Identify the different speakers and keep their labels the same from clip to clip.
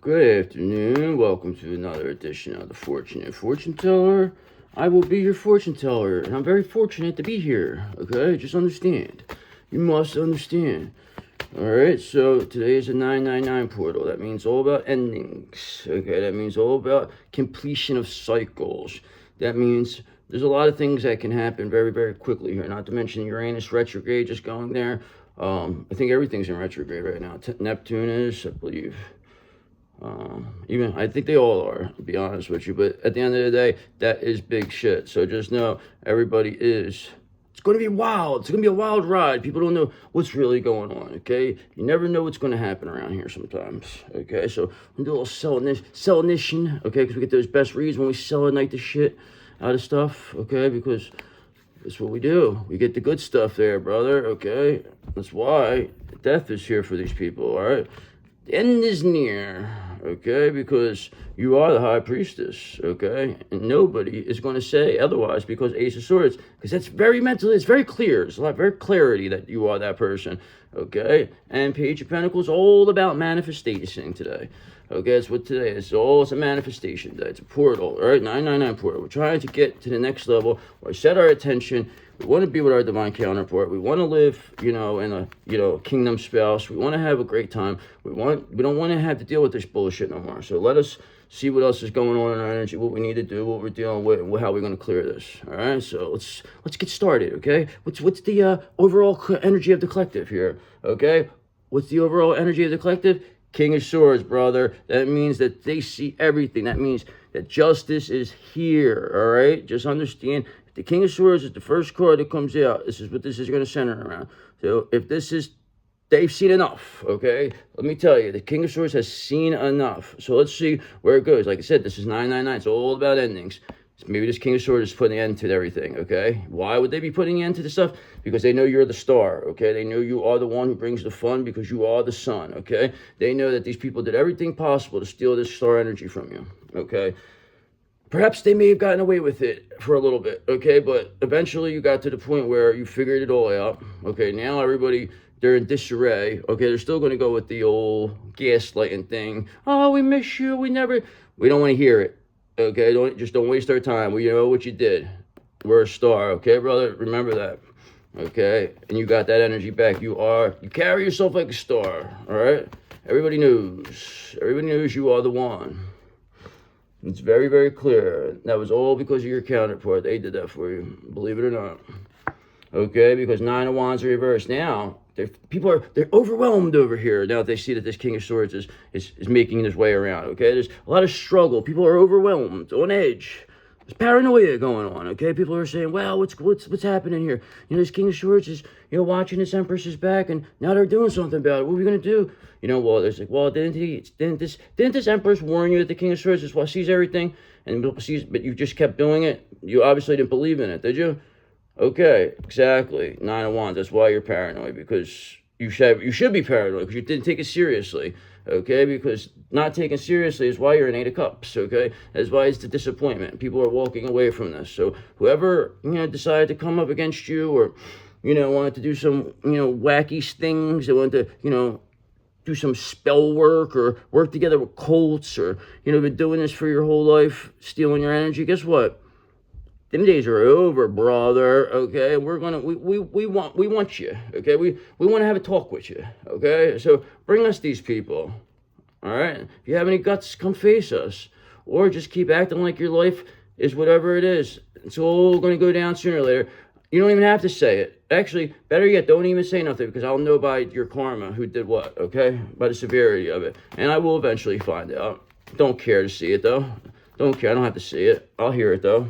Speaker 1: Good afternoon. Welcome to another edition of the Fortunate Fortune Teller. I will be your fortune teller, and I'm very fortunate to be here. Okay, just understand. You must understand. All right. So today is a 999 portal. That means all about endings. Okay. That means all about completion of cycles. That means there's a lot of things that can happen very, very quickly here. Not to mention Uranus retrograde just going there. I think everything's in retrograde right now. Neptune is, I believe. Even I think they all are, to be honest with you. But at the end of the day, that is big shit. So just know everybody is. It's going to be wild. It's going to be a wild ride. People don't know what's really going on. Okay, you never know what's going to happen around here sometimes. Okay, so we do a little selling-ition. Okay, because we get those best reads when we selenite the shit out of stuff. Okay, because that's what we do. We get the good stuff there, brother. Okay, that's why death is here for these people. All right. The end is near, okay, because you are the high priestess, okay, and nobody is going to say otherwise because Ace of Swords, because that's very mental, it's very clear, it's a lot, very clarity that you are that person, okay, and Page of Pentacles, all about manifestation today, okay, that's what today is, it's a manifestation day, it's a portal, all right, 999 portal, we're trying to get to the next level, where we set our attention. We want to be with our divine counterpart. We want to live, in a, kingdom spouse. We want to have a great time. We don't want to have to deal with this bullshit no more. So let us see what else is going on in our energy, what we need to do, what we're dealing with, and how we're going to clear this. All right. So let's get started. Okay. What's the overall energy of the collective here? Okay. What's the overall energy of the collective? King of Swords, brother. That means that they see everything. That means that justice is here. All right. Just understand. The King of Swords is the first card that comes out. This is what this is going to center around. So if this is, they've seen enough, okay? Let me tell you, the King of Swords has seen enough. So let's see where it goes. Like I said, this is 999. It's all about endings. So maybe this King of Swords is putting an end to everything, okay? Why would they be putting an end to the stuff? Because they know you're the star, okay? They know you are the one who brings the fun because you are the sun, okay? They know that these people did everything possible to steal this star energy from you, okay? Perhaps they may have gotten away with it for a little bit, okay? But eventually you got to the point where you figured it all out. Okay, now everybody, they're in disarray. Okay, they're still going to go with the old gaslighting thing. Oh, we miss you. We don't want to hear it. Okay, don't waste our time. We know what you did. We're a star, okay, brother? Remember that. Okay, and you got that energy back. You carry yourself like a star, all right? Everybody knows. Everybody knows you are the one. It's very, very clear. That was all because of your counterpart. They did that for you, believe it or not. Okay, because 9 of Wands are reversed. Now, they're overwhelmed over here. Now that they see that this King of Swords is making his way around. Okay, there's a lot of struggle. People are overwhelmed, on edge. There's paranoia going on. Okay, people are saying, "Well, what's happening here? This King of Swords is watching this Empress's back, and now they're doing something about it. What are we gonna do?" Well, there's like, well, didn't this Empress warn you that the King of Swords sees everything but you just kept doing it? You obviously didn't believe in it, did you? Okay, exactly. 9 of Wands. That's why you're paranoid, because you should be paranoid because you didn't take it seriously. Okay, because not taken seriously is why you're in 8 of Cups. Okay, that's why it's the disappointment. People are walking away from this. So whoever decided to come up against you or wanted to do some wacky things, they wanted to do some spell work or work together with cults or, been doing this for your whole life, stealing your energy, guess what? Them days are over, brother, okay? We want you, okay? We want to have a talk with you, okay? So bring us these people, all right? If you have any guts, come face us. Or just keep acting like your life is whatever it is. It's all going to go down sooner or later. You don't even have to say it. Actually, better yet, don't even say nothing because I'll know by your karma who did what, okay? By the severity of it. And I will eventually find out. Don't care to see it, though. Don't care. I don't have to see it. I'll hear it, though.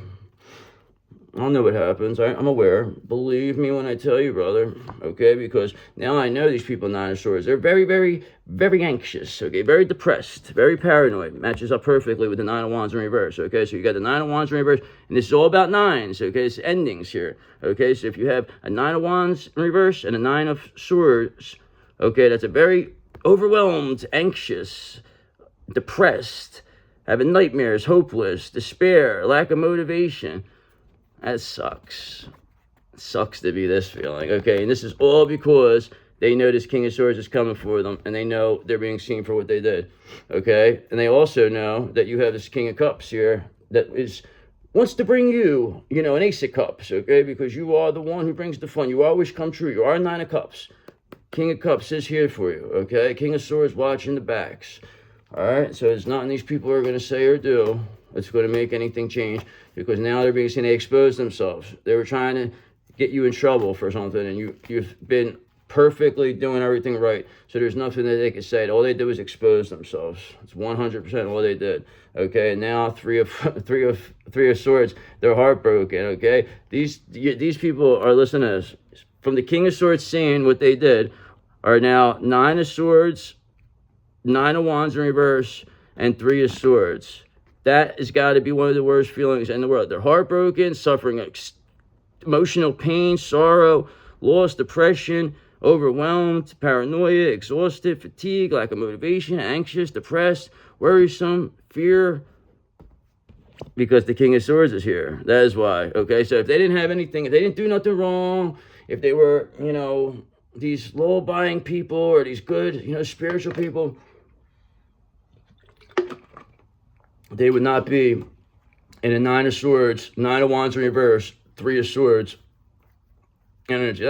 Speaker 1: I'll know what happens. I'm aware. Believe me when I tell you, brother. Okay? Because now I know these people, 9 of Swords. They're very, very, very anxious. Okay? Very depressed. Very paranoid. Matches up perfectly with the 9 of Wands in reverse. Okay? So you got the 9 of Wands in reverse. And this is all about 9s. Okay? It's endings here. Okay? So if you have a 9 of Wands in reverse and a 9 of Swords. Okay? That's a very overwhelmed, anxious, depressed, having nightmares, hopeless, despair, lack of motivation. That sucks. It sucks to be this feeling, okay? And this is all because they know this King of Swords is coming for them, and they know they're being seen for what they did, okay? And they also know that you have this King of Cups here that wants to bring you, an Ace of Cups, okay? Because you are the one who brings the fun. You are wish come true. You are Nine of Cups. King of Cups is here for you, okay? King of Swords watching the backs, all right? So there's nothing these people are going to say or do that's going to make anything change, because now they're being seen. They expose themselves. They were trying to get you in trouble for something, and you've been perfectly doing everything right. So there's nothing that they could say. All they did was expose themselves. It's 100% all they did. Okay, and now three of Swords. They're heartbroken. Okay, these people are listening to this. From the King of Swords seeing what they did, are now Nine of Swords, Nine of Wands in reverse, and Three of Swords. That has got to be one of the worst feelings in the world. They're heartbroken, suffering emotional pain, sorrow, loss, depression, overwhelmed, paranoia, exhausted, fatigue, lack of motivation, anxious, depressed, worrisome, fear, because the King of Swords is here. That is why. Okay, so if they didn't have anything, if they didn't do nothing wrong, if they were, these law-abiding people or these good, spiritual people, they would not be in a Nine of Swords, Nine of Wands in reverse, Three of Swords energy.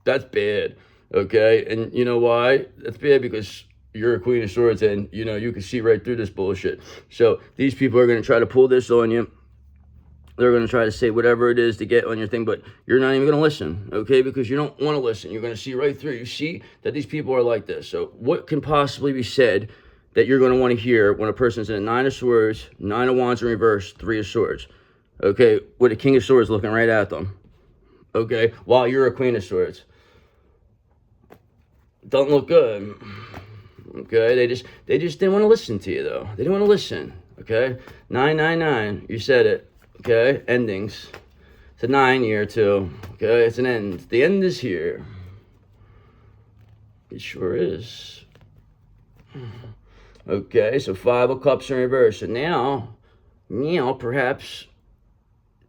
Speaker 1: That's bad, okay? And you know why? That's bad because you're a Queen of Swords, and, you can see right through this bullshit. So these people are going to try to pull this on you. They're going to try to say whatever it is to get on your thing, but you're not even going to listen, okay? Because you don't want to listen. You're going to see right through. You see that these people are like this. So what can possibly be said that you're going to want to hear when a person's in a Nine of Swords, Nine of Wands in reverse, Three of Swords, okay? With a King of Swords looking right at them, okay? While you're a Queen of Swords. Don't look good, okay? They just didn't want to listen to you, though. They didn't want to listen, okay? 999, you said it. Okay, endings. It's a 9 year too. Okay, it's an end. The end is here. It sure is. Okay, so Five of Cups in reverse. And now perhaps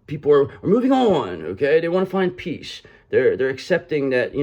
Speaker 1: people are moving on. Okay, they want to find peace. They're accepting that,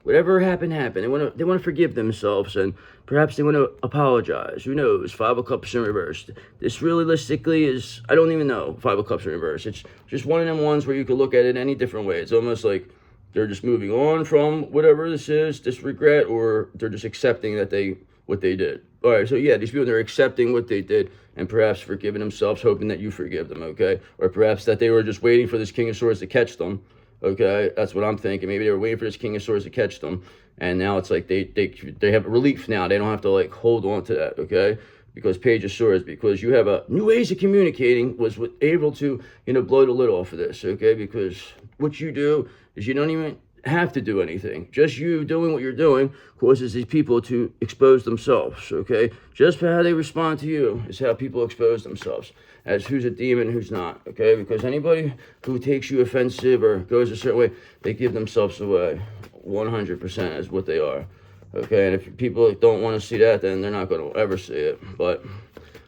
Speaker 1: whatever happened. They want to forgive themselves, and perhaps they want to apologize. Who knows? Five of Cups in reverse. This realistically is, I don't even know, Five of Cups in reverse. It's just one of them ones where you could look at it any different way. It's almost like they're just moving on from whatever this is, this regret, or they're just accepting that what they did. All right, so yeah, these people, they're accepting what they did and perhaps forgiving themselves, hoping that you forgive them, okay? Or perhaps that they were just waiting for this King of Swords to catch them. Okay, that's what I'm thinking. Maybe they were waiting for this King of Swords to catch them, and now it's like they have relief now. They don't have to hold on to that, okay? Because Page of Swords, because you have a new ways of communicating, was able to blow the lid off of this, okay? Because what you do is you don't even have to do anything. Just you doing what you're doing causes these people to expose themselves, okay? Just how they respond to you is how people expose themselves, as who's a demon, who's not, okay? Because anybody who takes you offensive or goes a certain way, they give themselves away. 100% is what they are, okay? And if people don't want to see that, then they're not going to ever see it. But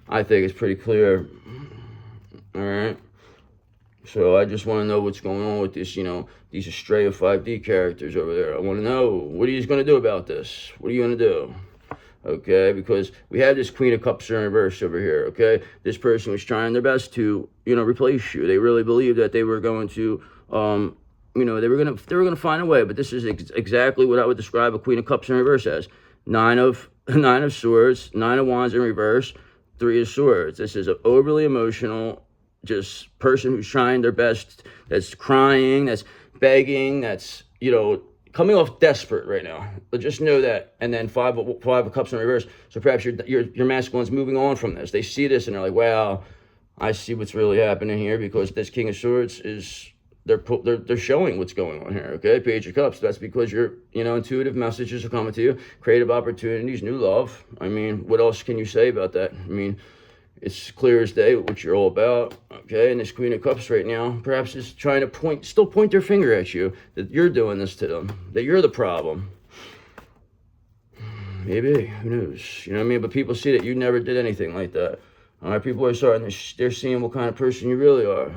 Speaker 1: I think it's pretty clear, all right? So I just want to know what's going on with this, these Astray of 5D characters over there. I want to know, what are you going to do about this? What are you going to do? Okay, because we have this Queen of Cups in reverse over here, okay? This person was trying their best to, replace you. They really believed that they were going to, they were going to find a way. But this is exactly what I would describe a Queen of Cups in reverse as. Nine of Swords, Nine of Wands in reverse, Three of Swords. This is an overly emotional, just person who's trying their best, that's crying, that's begging, that's, coming off desperate right now. But just know that. And then five of Cups in reverse. So perhaps your masculine's moving on from this. They see this and they're like, wow, I see what's really happening here, because this King of Swords is, they're showing what's going on here, okay? Page of Cups. That's because your, intuitive messages are coming to you, creative opportunities, new love. I mean, what else can you say about that? I mean, it's clear as day what you're all about, okay? And this Queen of Cups right now perhaps is trying to still point their finger at you, that you're doing this to them, that you're the problem. Maybe, who knows? You know what I mean? But people see that you never did anything like that. All right, people are starting they're seeing what kind of person you really are,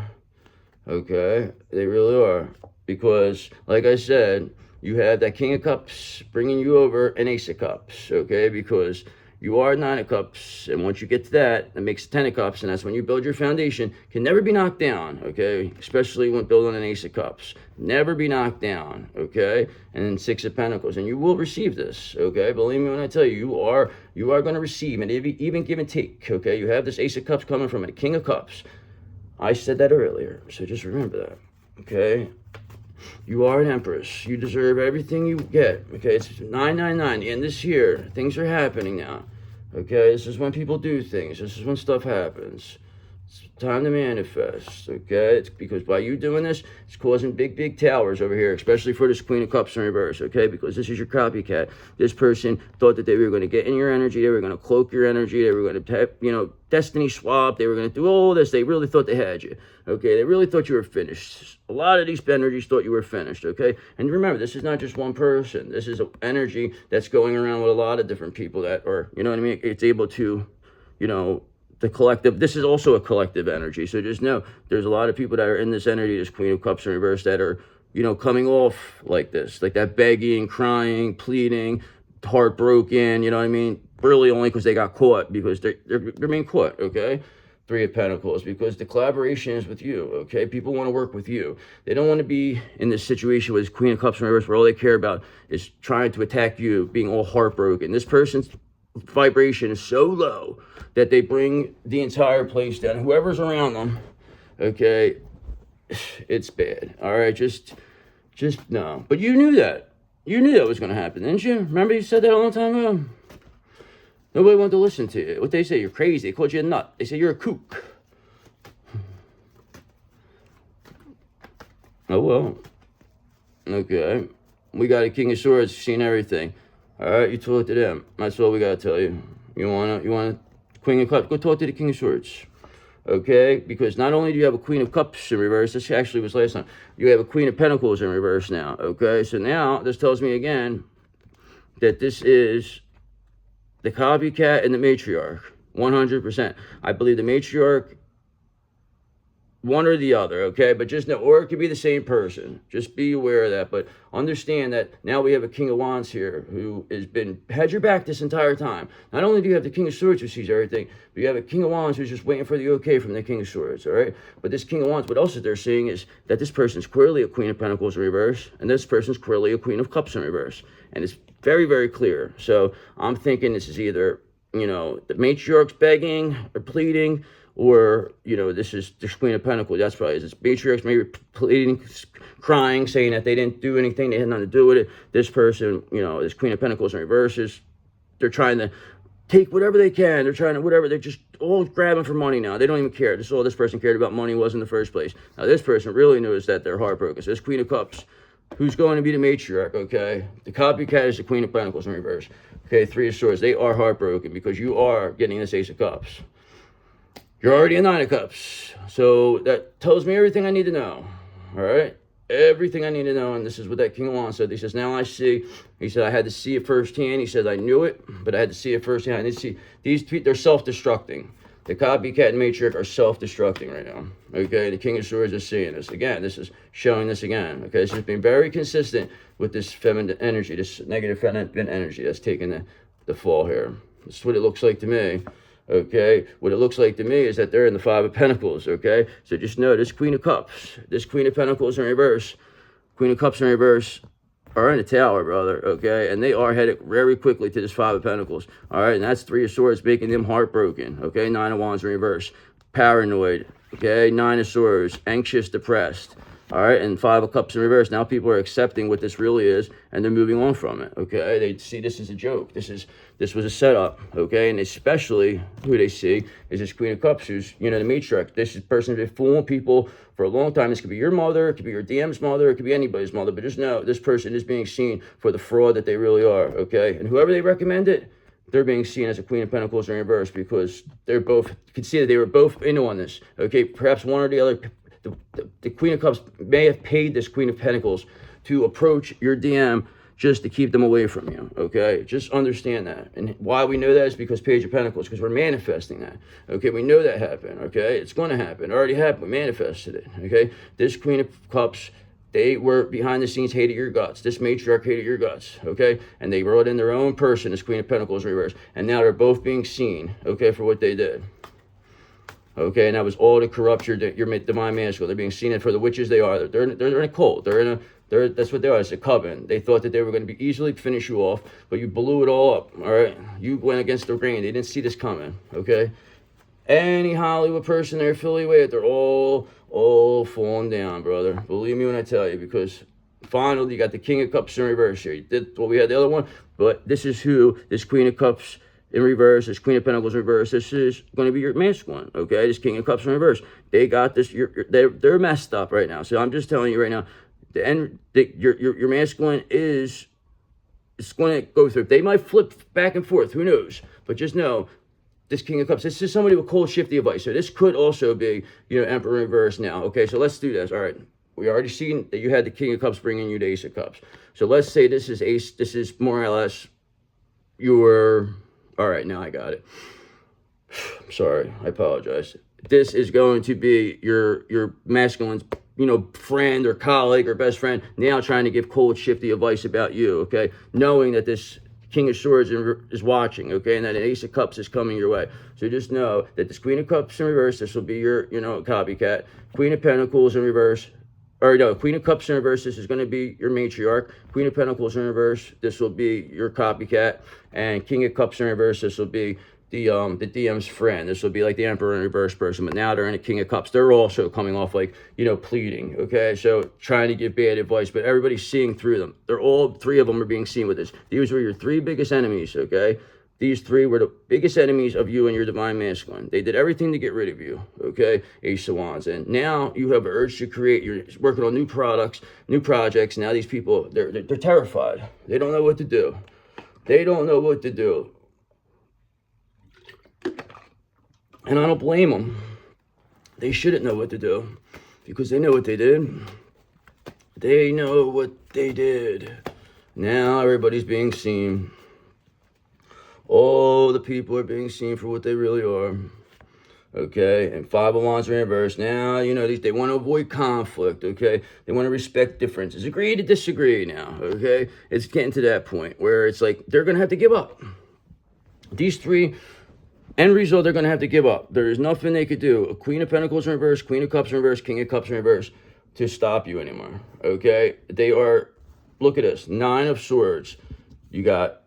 Speaker 1: okay? They really are. Because, like I said, you have that King of Cups bringing you over an Ace of Cups, okay? Because you are 9 of Cups, and once you get to that, that makes 10 of Cups, and that's when you build your foundation. Can never be knocked down, okay? Especially when building an Ace of Cups. Never be knocked down, okay? And then 6 of Pentacles, and you will receive this, okay? Believe me when I tell you, you are going to receive, and even give and take, okay? You have this Ace of Cups coming from a King of Cups. I said that earlier, so just remember that, okay? You are an Empress. You deserve everything you get, okay? It's 999, the end of this year. Things are happening now, okay? This is when people do things. This is when stuff happens. It's time to manifest, okay? It's because by you doing this, it's causing big towers over here, especially for this Queen of Cups in reverse, okay? Because this is your copycat. This person thought that they were going to get in your energy. They were going to cloak your energy. They were going to, destiny swap. They were going to do all this. They really thought they had you, okay? They really thought you were finished. A lot of these energies thought you were finished, okay? And remember, this is not just one person. This is an energy that's going around with a lot of different people that are, you know what I mean? It's able to, the collective, this is also a collective energy. So just know there's a lot of people that are in this energy, this Queen of Cups in reverse, that are, coming off like this, like that begging, crying, pleading, heartbroken, you know what I mean? Really only because they got caught, because they're being caught, okay? 3 of Pentacles, because the collaboration is with you, okay? People want to work with you. They don't want to be in this situation with this Queen of Cups in reverse where all they care about is trying to attack you, being all heartbroken. This person's vibration is so low that they bring the entire place down. Whoever's around them, okay, it's bad. All right, just no. But you knew that. You knew that was going to happen, didn't you? Remember you said that a long time ago? Nobody wanted to listen to you. What they say, you're crazy. They called you a nut. They say you're a kook. Oh, well. Okay. We got a King of Swords, seen everything. All right, you talk to them. That's all we got to tell you. You want Queen of Cups? Go talk to the King of Swords. Okay? Because not only do you have a Queen of Cups in reverse, this actually was last time, you have a Queen of Pentacles in reverse now. Okay? So now, this tells me again that this is the copycat and the matriarch. 100%. I believe the matriarch, one or the other, okay? But just know, or it could be the same person. Just be aware of that. But understand that now we have a King of Wands here who had your back this entire time. Not only do you have the King of Swords who sees everything, but you have a King of Wands who's just waiting for the okay from the King of Swords, all right? But this King of Wands, what else is they're seeing is that this person's clearly a Queen of Pentacles in reverse, and this person's clearly a Queen of Cups in reverse. And it's very clear. So I'm thinking this is either, the matriarch's begging or pleading, or, this is the Queen of Pentacles. That's probably this matriarch's maybe pleading, crying, saying that they didn't do anything. They had nothing to do with it. This person, this Queen of Pentacles in reverse, they're trying to take whatever they can. They're trying to, whatever. They're just all grabbing for money now. They don't even care. This is all this person cared about money was in the first place. Now, this person really knows that they're heartbroken. So this Queen of Cups, who's going to be the matriarch, okay? The copycat is the Queen of Pentacles in reverse. Okay, 3 of Swords. They are heartbroken because you are getting this Ace of Cups. You're already a 9 of Cups. So that tells me everything I need to know. All right? Everything I need to know. And this is what that King of Wands said. He says, now I see. He said, I had to see it firsthand. He said, I knew it, but I had to see it firsthand. I didn't see. These two, they're self-destructing. The copycat and matriarch are self-destructing right now. Okay? The King of Swords is seeing this. Again, this is showing this again. Okay? It's just been very consistent with this feminine energy, this negative feminine energy that's taking the fall here. That's what it looks like to me. Okay, what it looks like to me is that they're in the 5 of Pentacles, okay? So just know this Queen of Cups, this Queen of Pentacles in reverse, Queen of Cups in reverse are in the tower, brother, okay? And they are headed very quickly to this 5 of Pentacles, all right? And that's 3 of Swords, making them heartbroken, okay? 9 of Wands in reverse, paranoid, okay? 9 of Swords, anxious, depressed, all right? And 5 of Cups in reverse. Now people are accepting what this really is, and they're moving on from it, okay? They see this as a joke. This was a setup, okay? And especially who they see is this Queen of Cups, who's, the matriarch. This person has been fooling people for a long time. This could be your mother, it could be your DM's mother, it could be anybody's mother, but just know this person is being seen for the fraud that they really are, okay? And whoever they recommend it, they're being seen as a Queen of Pentacles in reverse because they're both, you can see that they were both in on this, okay? Perhaps one or the other. The Queen of Cups may have paid this Queen of Pentacles to approach your DM just to keep them away from you, okay? Just understand that. And why we know that is because Page of Pentacles, because we're manifesting that, okay? We know that happened, okay? It's going to happen. It already happened. We manifested it, okay? This Queen of Cups, They were behind the scenes, hated your guts. This matriarch hated your guts, okay? And they brought in their own person, this Queen of Pentacles reverse. And now they're both being seen, okay, for what they did. Okay, and that was all to corrupt your divine masculine. They're being seen for the witches they are. They're in a cult. That's what they are. It's a coven. They thought that they were going to be easily finish you off, but you blew it all up, all right? You went against the grain. They didn't see this coming, okay? Any Hollywood person they're affiliated with, they're all falling down, brother. Believe me when I tell you, because finally you got the King of Cups in reverse here. You did, well, we had the other one, but this is who, this Queen of Cups in reverse, this Queen of Pentacles in reverse, this is going to be your masculine, okay? This King of Cups in reverse. They got this, they're messed up right now. So I'm just telling you right now, your masculine is, it's going to go through. They might flip back and forth, who knows? But just know, this King of Cups, this is somebody with cold, shifty advice. So this could also be, Emperor in reverse now. Okay, so let's do this. All right, we already seen that you had the King of Cups bringing you the Ace of Cups. So let's say this is more or less your, all right, now I got it. I'm sorry, I apologize. This is going to be your masculine's, friend or colleague or best friend now trying to give cold, shifty advice about you, okay? Knowing that this King of Swords is watching, okay, and that an Ace of Cups is coming your way. So just know that this Queen of Cups in reverse, this will be your, copycat. Queen of Pentacles in reverse, or no, Queen of Cups in reverse, this is going to be your matriarch. Queen of Pentacles in reverse, this will be your copycat. And King of Cups in reverse, this will be the DM's friend. This will be like the Emperor in reverse person, but now they're in a King of Cups. They're also coming off like, pleading, okay? So trying to give bad advice, but everybody's seeing through them. All three of them are being seen with this. These were your three biggest enemies, okay? These three were the biggest enemies of you and your divine masculine. They did everything to get rid of you, okay? Ace of Wands. And now you have an urge to create. You're working on new products, new projects. Now these people, they're terrified. They don't know what to do. They don't know what to do. And I don't blame them. They shouldn't know what to do because they know what they did. They know what they did. Now everybody's being seen. All the people are being seen for what they really are. Okay, and Five of Wands in reverse. Now, they want to avoid conflict, okay? They want to respect differences. Agree to disagree now, okay? It's getting to that point where it's like they're going to have to give up. These three, end result, they're going to have to give up. There is nothing they could do. A Queen of Pentacles in reverse, Queen of Cups in reverse, King of Cups in reverse to stop you anymore, okay? They are, look at this, Nine of Swords. You got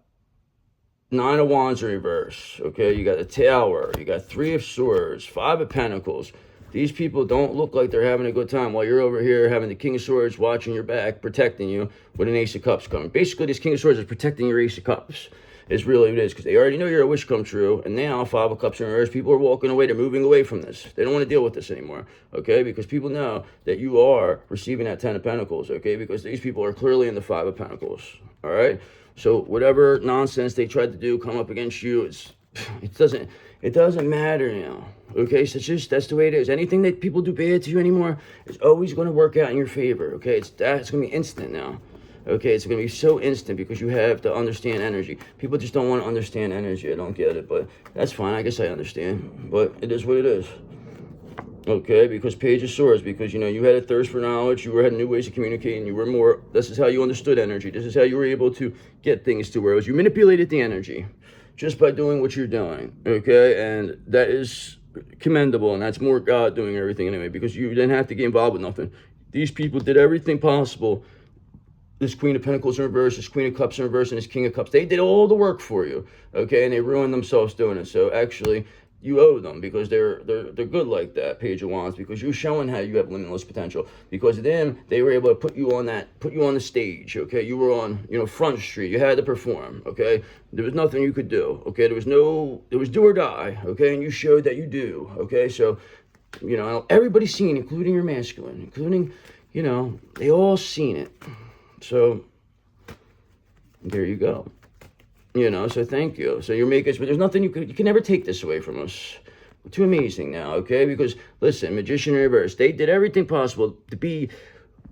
Speaker 1: Nine of Wands in reverse, okay? You got the Tower. You got Three of Swords, Five of Pentacles. These people don't look like they're having a good time while you're over here having the King of Swords watching your back, protecting you with an Ace of Cups coming. Basically, this King of Swords is protecting your Ace of Cups. Is really what it is, because they already know you're a wish come true, and now Five of Cups in reverse, people are walking away, they're moving away from this. They don't want to deal with this anymore, okay? Because people know that you are receiving that Ten of Pentacles, okay? Because these people are clearly in the Five of Pentacles, all right? So whatever nonsense they tried to do come up against you, it doesn't matter now, okay? So that's the way it is. Anything that people do bad to you anymore is always going to work out in your favor, okay? It's going to be instant now. Okay, it's going to be so instant because you have to understand energy. People just don't want to understand energy. I don't get it, but that's fine. I guess I understand, but it is what it is. Okay, because Page of Swords, because, you had a thirst for knowledge. You had new ways of communicating. You were more, this is how you understood energy. This is how you were able to get things to where it was. You manipulated the energy just by doing what you're doing, okay? And that is commendable, and that's more God doing everything anyway, because you didn't have to get involved with nothing. These people did everything possible. This Queen of Pentacles in reverse, this Queen of Cups in reverse, and this King of Cups. They did all the work for you, okay? And they ruined themselves doing it. So actually, you owe them because they're good like that, Page of Wands, because you're showing how you have limitless potential. Because of them, they were able to put you on the stage, okay? You were on, Front Street. You had to perform, okay? There was nothing you could do, okay? There was do or die, okay? And you showed that you do, okay? So, everybody's seen, including your masculine, including, they all seen it. So there you go. So thank you. So you're making us, but there's nothing you can never take this away from us. We're too amazing now, okay? Because listen, Magician in reverse, they did everything possible to be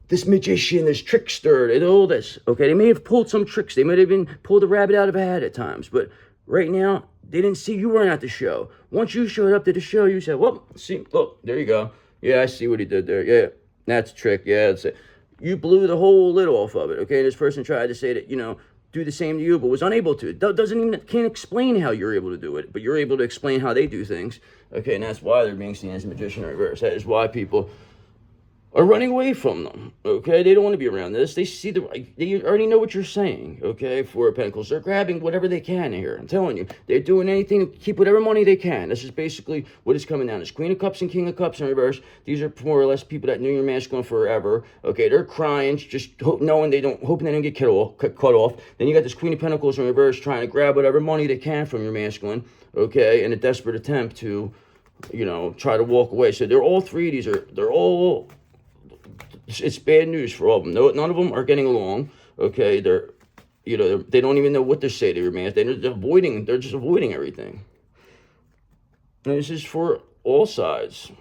Speaker 1: this magician, this trickster, they did all this, okay? They may have pulled some tricks. They might have even pulled a rabbit out of a hat at times, but right now, they didn't see you weren't at the show. Once you showed up to the show, you said, well, see, look, there you go. Yeah, I see what he did there. Yeah, that's a trick. Yeah, that's it. you blew the whole lid off of it, okay? This person tried to say that, do the same to you, but was unable to. Can't explain how you're able to do it, but you're able to explain how they do things, okay? And that's why they're being seen as a magician in reverse. That is why people are running away from them, okay? They don't want to be around this. They already know what you're saying, okay? Four of Pentacles. They're grabbing whatever they can here. I'm telling you. They're doing anything to keep whatever money they can. This is basically what is coming down. This Queen of Cups and King of Cups in reverse. These are more or less people that knew your masculine forever, okay? They're crying, just hoping they don't get cut off. Then you got this Queen of Pentacles in reverse trying to grab whatever money they can from your masculine, okay? In a desperate attempt to, try to walk away. So they're all three of these they're all... It's bad news for all of them. No, none of them are getting along. Okay, they don't even know what to say to your man. They're just avoiding everything. And this is for all sides.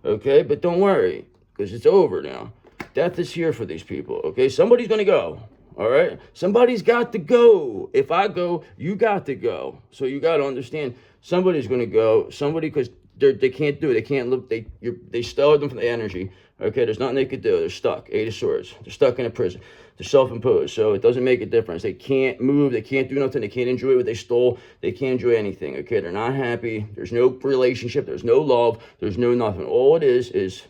Speaker 1: Okay, but don't worry, because it's over now. Death is here for these people. Okay, somebody's gonna go. All right, somebody's got to go. If I go, you got to go. So you got to understand, somebody's gonna go. Somebody, because they can't do it. They can't live. They stole them from the energy. Okay, there's nothing they could do. They're stuck. Eight of Swords. They're stuck in a prison. They're self-imposed, so it doesn't make a difference. They can't move. They can't do nothing. They can't enjoy what they stole. They can't enjoy anything. Okay, they're not happy. There's no relationship. There's no love. There's no nothing. All it is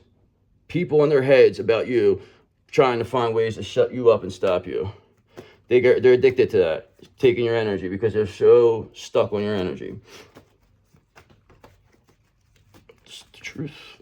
Speaker 1: people in their heads about you trying to find ways to shut you up and stop you. They're addicted to that, taking your energy, because they're so stuck on your energy. It's the truth.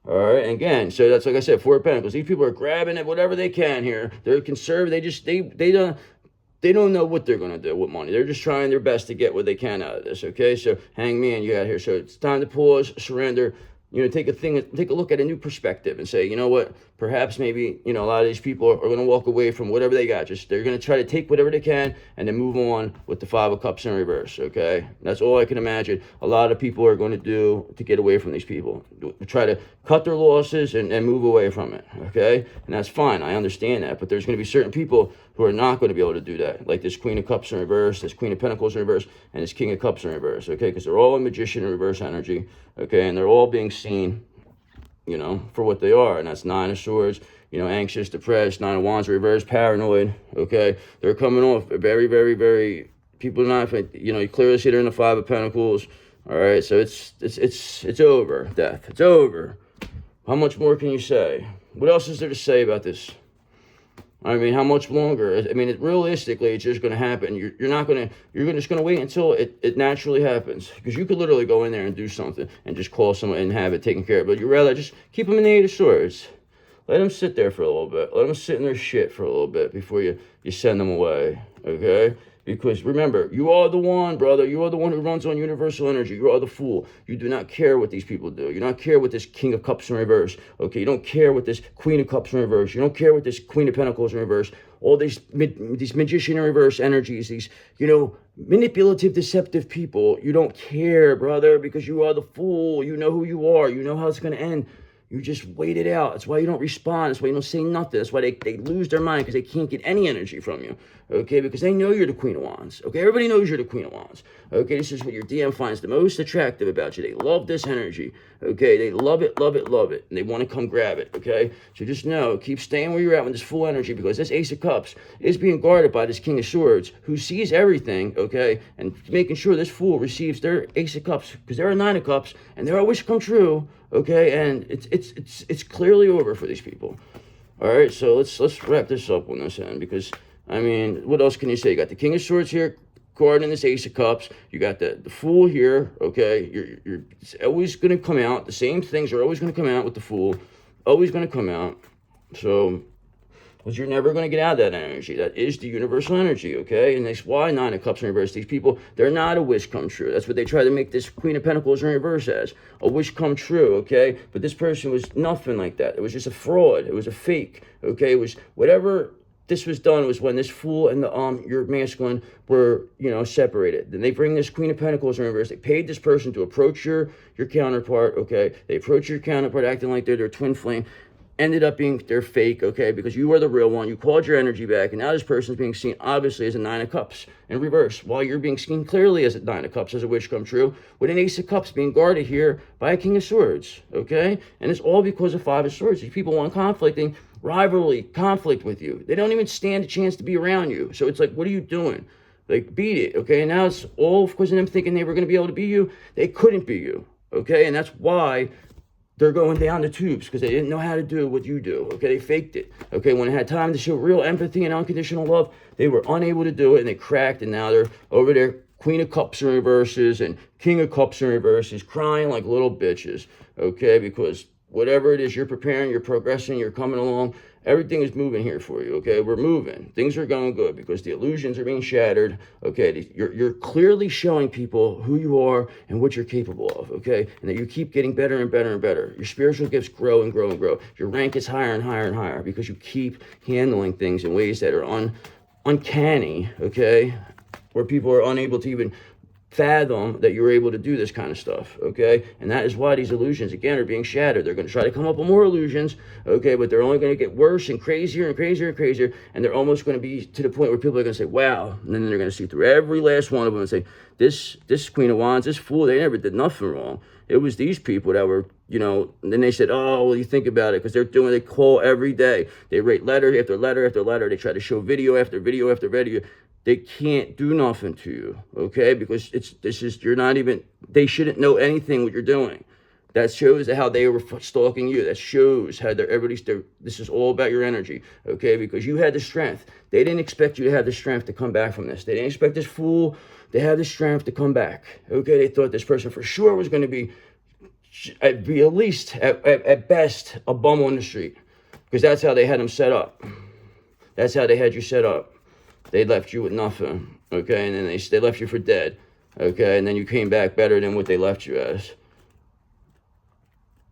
Speaker 1: All right, and again, so that's like I said, Four of Pentacles. These people are grabbing at whatever they can here. They're conservative. They don't know what they're gonna do with money. They're just trying their best to get what they can out of this. Okay, so Hangman, you got here. So it's time to pause, surrender. Take a look at a new perspective and say, you know what? Perhaps maybe, a lot of these people are going to walk away from whatever they got. They're going to try to take whatever they can and then move on with the Five of Cups in reverse, okay? That's all I can imagine a lot of people are going to do to get away from these people. Try to cut their losses and move away from it, okay? And that's fine. I understand that. But there's going to be certain people who are not going to be able to do that, like this Queen of Cups in reverse, this Queen of Pentacles in reverse, and this King of Cups in reverse, okay? Because they're all a magician in reverse energy, okay? And they're all being seen, for what they are. And that's Nine of Swords, anxious, depressed, Nine of Wands reverse, paranoid, okay? They're coming off very, very, very, people are not, you clearly see they're in the Five of Pentacles, all right? So it's over, death. It's over. How much more can you say? What else is there to say about this? I mean, how much longer? I mean, realistically, it's just going to happen. You're just going to wait until it naturally happens. Because you could literally go in there and do something and just call someone and have it taken care of. But you'd rather just keep them in the Eight of Swords. Let them sit there for a little bit. Let them sit in their shit for a little bit before you send them away, okay? Because remember, you are the one, brother. You are the one who runs on universal energy. You are the Fool. You do not care what these people do. You do not care what this King of Cups in reverse. Okay, you don't care what this Queen of Cups in reverse. You don't care what this Queen of Pentacles in reverse. All these magician in reverse energies, these, manipulative, deceptive people. You don't care, brother, because you are the Fool. You know who you are. You know how it's going to end. You just wait it out. That's why you don't respond. That's why you don't say nothing. That's why they lose their mind, because they can't get any energy from you, okay? Because they know you're the Queen of Wands, okay? Everybody knows you're the Queen of Wands, okay? This is what your DM finds the most attractive about you. They love this energy, okay? They love it, love it, love it, and they want to come grab it, okay? So just know, keep staying where you're at with this full energy, because this Ace of Cups is being guarded by this King of Swords, who sees everything, okay? And making sure this Fool receives their Ace of Cups, because they're a Nine of Cups, and they're a wish come true, okay? And it's clearly over for these people. All right, so let's wrap this up on this end, because I mean, what else can you say? You got the King of Swords here guarding this Ace of Cups. You got the Fool here, okay? It's always going to come out. The same things are always going to come out with the Fool. Always going to come out. So, because you're never going to get out of that energy. That is the universal energy, okay? And that's why Nine of Cups in reverse. These people, they're not a wish come true. That's what they try to make this Queen of Pentacles in reverse as. A wish come true, okay? But this person was nothing like that. It was just a fraud. It was a fake, okay? It was whatever this was done was when this Fool and your masculine were, separated. Then they bring this Queen of Pentacles in reverse. They paid this person to approach your counterpart, okay? They approach your counterpart acting like they're their twin flame. ended up being, they're fake, okay, because you are the real one. You called your energy back, and now this person's being seen obviously as a Nine of Cups in reverse, while you're being seen clearly as a Nine of Cups, as a wish come true, with an Ace of Cups being guarded here by a King of Swords, okay? And it's all because of Five of Swords. These people want conflicting, rivalry, conflict with you. They don't even stand a chance to be around you. So it's like, what are you doing? Like, beat it, okay? And now it's all because of them thinking they were going to be able to be you. They couldn't be you, okay? And that's why they're going down the tubes, because they didn't know how to do what you do, okay? They faked it, okay? When it had time to show real empathy and unconditional love, they were unable to do it, and they cracked, and now they're over there, Queen of Cups in reverses and King of Cups in reverses, crying like little bitches, okay? Because whatever it is, you're preparing, you're progressing, you're coming along, everything is moving here for you, okay? We're moving. Things are going good because the illusions are being shattered, okay? You're clearly showing people who you are and what you're capable of, okay? And that you keep getting better and better and better. Your spiritual gifts grow and grow and grow. Your rank is higher and higher and higher because you keep handling things in ways that are uncanny, okay? Where people are unable to even fathom that you're able to do this kind of stuff, okay? And that is why these illusions, again, are being shattered. They're going to try to come up with more illusions, okay? But they're only going to get worse and crazier and crazier and crazier, and they're almost going to be to the point where people are going to say, wow, and then they're going to see through every last one of them and say, this Queen of Wands, this fool, they never did nothing wrong. It was these people that were, you know, and then they said, oh, well, you think about it, because they call every day. They write letter after letter after letter. They try to show video after video after video. They can't do nothing to you, okay? Because you're not even, they shouldn't know anything what you're doing. That shows how they were stalking you. That shows how this is all about your energy, okay? Because you had the strength. They didn't expect you to have the strength to come back from this. They didn't expect this fool to have the strength to come back, okay? They thought this person for sure was going to be at least, at best, a bum on the street. Because that's how they had him set up. That's how they had you set up. They left you with nothing, okay? And then they left you for dead, okay? And then you came back better than what they left you as.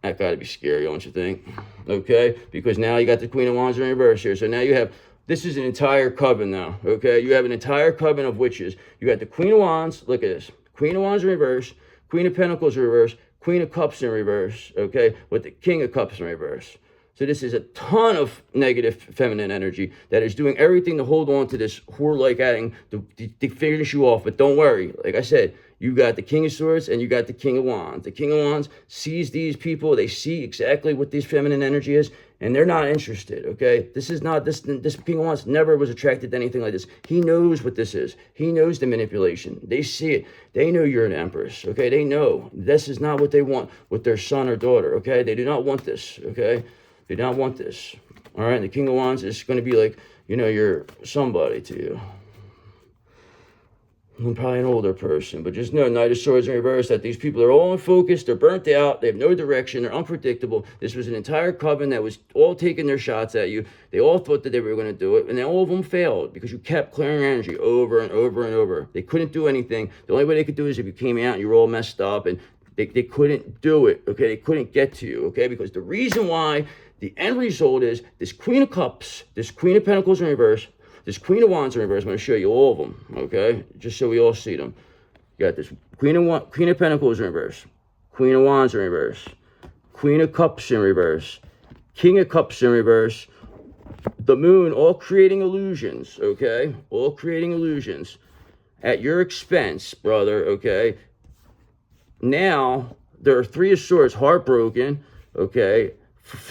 Speaker 1: That got to be scary, don't you think? Okay? Because now you got the Queen of Wands in reverse here. So now you have, this is an entire coven now, okay? You have an entire coven of witches. You got the Queen of Wands, look at this. Queen of Wands in reverse, Queen of Pentacles in reverse, Queen of Cups in reverse, okay? With the King of Cups in reverse. So this is a ton of negative feminine energy that is doing everything to hold on to this whore-like acting to finish you off. But don't worry. Like I said, you got the King of Swords and you got the King of Wands. The King of Wands sees these people. They see exactly what this feminine energy is, and they're not interested, okay? This is not, this King of Wands never was attracted to anything like this. He knows what this is. He knows the manipulation. They see it. They know you're an empress, okay? They know this is not what they want with their son or daughter, okay? They do not want this, okay? They don't want this, all right? And the King of Wands is going to be like, you know, you're somebody to you. I'm probably an older person, but just know, Knight of Swords in reverse, that these people are all unfocused, they're burnt out, they have no direction, they're unpredictable. This was an entire coven that was all taking their shots at you. They all thought that they were going to do it, and then all of them failed because you kept clearing energy over and over and over. They couldn't do anything. The only way they could do it is if you came out and you were all messed up, and they couldn't do it, okay? They couldn't get to you, okay? Because the reason why, the end result is this Queen of Cups, this Queen of Pentacles in reverse, this Queen of Wands in reverse. I'm going to show you all of them, okay? Just so we all see them. You got this Queen of Pentacles in reverse, Queen of Wands in reverse, Queen of Cups in reverse, King of Cups in reverse, the Moon, all creating illusions, okay? All creating illusions at your expense, brother, okay? Now, there are Three of Swords, heartbroken, okay?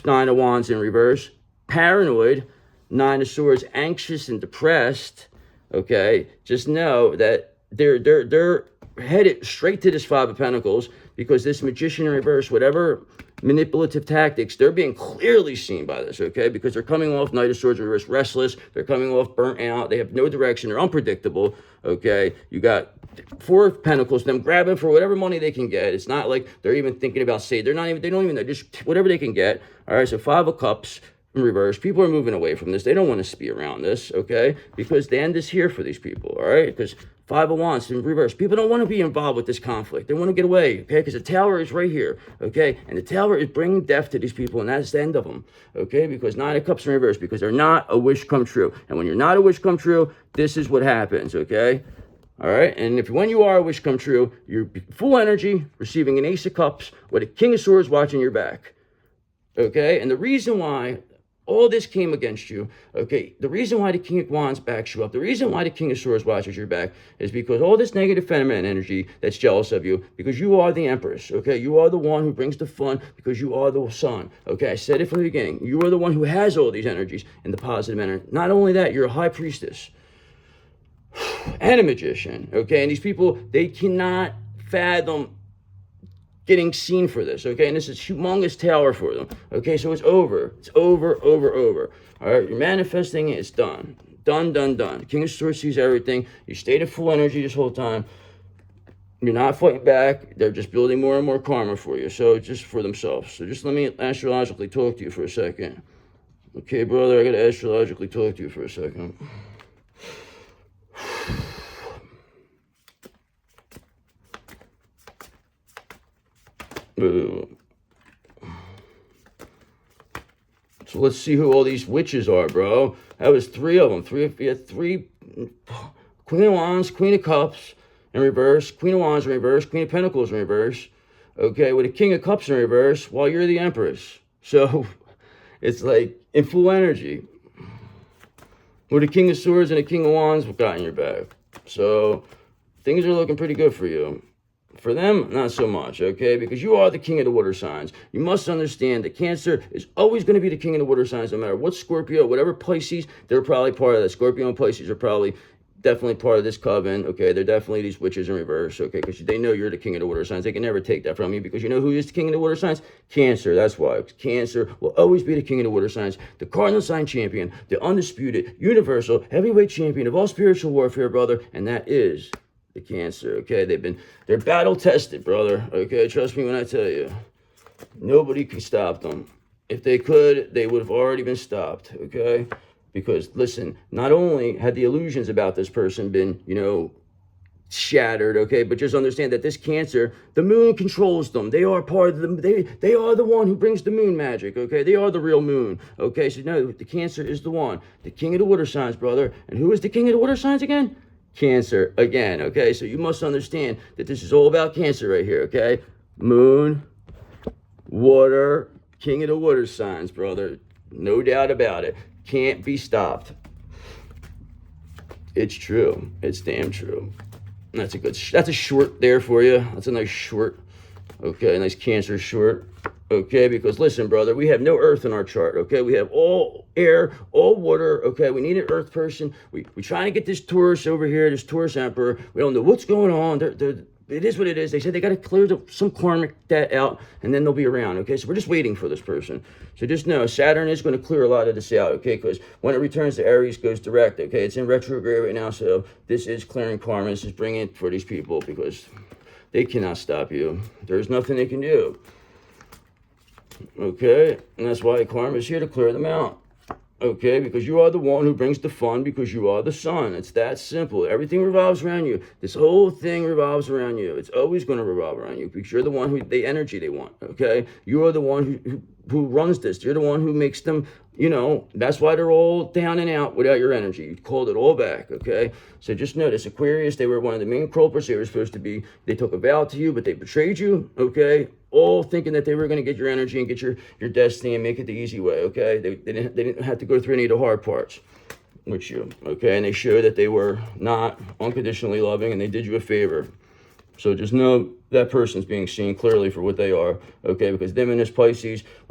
Speaker 1: Nine of Wands in reverse, paranoid, Nine of Swords, anxious and depressed, okay? Just know that they're headed straight to this Five of Pentacles because this Magician in reverse, whatever manipulative tactics, they're being clearly seen by this, okay? Because they're coming off Knight of Swords in reverse, restless, they're coming off burnt out, they have no direction, they're unpredictable, okay? You got Four of Pentacles, them grabbing for whatever money they can get. It's not like they're even thinking about they don't even know, just whatever they can get. All right, so Five of Cups in reverse. People are moving away from this. They don't want us to be around this, okay? Because the end is here for these people, all right? Because Five of Wands in reverse. People don't want to be involved with this conflict. They want to get away, okay? Because the Tower is right here, okay? And the Tower is bringing death to these people, and that's the end of them, okay? Because Nine of Cups in reverse, because they're not a wish come true. And when you're not a wish come true, this is what happens, okay? All right, and when you are a wish come true, you're full energy, receiving an Ace of Cups with a King of Swords watching your back. Okay, and the reason why all this came against you, okay, the reason why the King of Wands backs you up, the reason why the King of Swords watches your back is because all this negative feminine energy that's jealous of you, because you are the Empress, okay? You are the one who brings the fun because you are the sun, okay? I said it from the beginning. You are the one who has all these energies and the positive energy. Not only that, you're a high priestess and a magician, okay? And these people, they cannot fathom getting seen for this, okay? And this is humongous tower for them, okay? So it's over. It's over. All right, you're manifesting it. It's done. Done. The King of Swords sees everything. You stayed at full energy this whole time. You're not fighting back. They're just building more and more karma for you, so just for themselves. So just let me astrologically talk to you for a second. Okay, brother, I gotta astrologically talk to you for a second. So let's see who all these witches are, bro. That was three of them. Three. Queen of Wands, Queen of Cups in reverse, Queen of Wands in reverse, Queen of Pentacles in reverse. Okay, with a King of Cups in reverse while you're the Empress. So it's like in full energy. With a King of Swords and a King of Wands, we've got in your back. So things are looking pretty good for you. For them, not so much, okay? Because you are the king of the water signs. You must understand that Cancer is always going to be the king of the water signs, no matter what Scorpio, whatever Pisces, they're probably part of that. Scorpio and Pisces are probably definitely part of this coven, okay? They're definitely these witches in reverse, okay? Because they know you're the king of the water signs. They can never take that from you because you know who is the king of the water signs? Cancer, that's why. Cancer will always be the king of the water signs, the cardinal sign champion, the undisputed, universal, heavyweight champion of all spiritual warfare, brother, and that is the Cancer, okay? They're battle tested, brother, okay? Trust me when I tell you. Nobody can stop them. If they could, they would have already been stopped, okay? Because, listen, not only had the illusions about this person been, shattered, okay? But just understand that this Cancer, the moon controls them. They are part of them. They are the one who brings the moon magic, okay? They are the real moon, okay? So, no, the Cancer is the one. The king of the water signs, brother. And who is the king of the water signs again? Cancer again, okay? So you must understand that this is all about Cancer right here, okay? Moon, water, king of the water signs, brother. No doubt about it. Can't be stopped. It's true. It's damn true. That's a short there for you. That's a nice short. Okay, nice Cancer short. Okay, because listen, brother, we have no earth in our chart, okay? We have all air, all water, okay? We need an earth person. We trying to get this Taurus over here, this Taurus emperor. We don't know what's going on. It is what it is. They said they got to clear some karmic debt out, and then they'll be around, okay? So we're just waiting for this person. So just know, Saturn is going to clear a lot of this out, okay? Because when it returns to Aries, goes direct, okay? It's in retrograde right now, so this is clearing karma. This is bringing it for these people because they cannot stop you. There's nothing they can do. Okay, and that's why karma is here to clear them out. Okay, because you are the one who brings the fun because you are the sun. It's that simple. Everything revolves around you. This whole thing revolves around you. It's always going to revolve around you because you're the one who, the energy they want, okay? You are the one who runs this. You're the one who makes them, that's why they're all down and out without your energy. You called it all back, okay? So just notice, Aquarius, they were one of the main culprits. They were supposed to be, they took a vow to you, but they betrayed you, okay? All thinking that they were going to get your energy and get your destiny and make it the easy way, okay? They didn't have to go through any of the hard parts with you, okay? And they showed that they were not unconditionally loving and they did you a favor. So just know that person's being seen clearly for what they are, okay? Because them and this Pisces, whatever.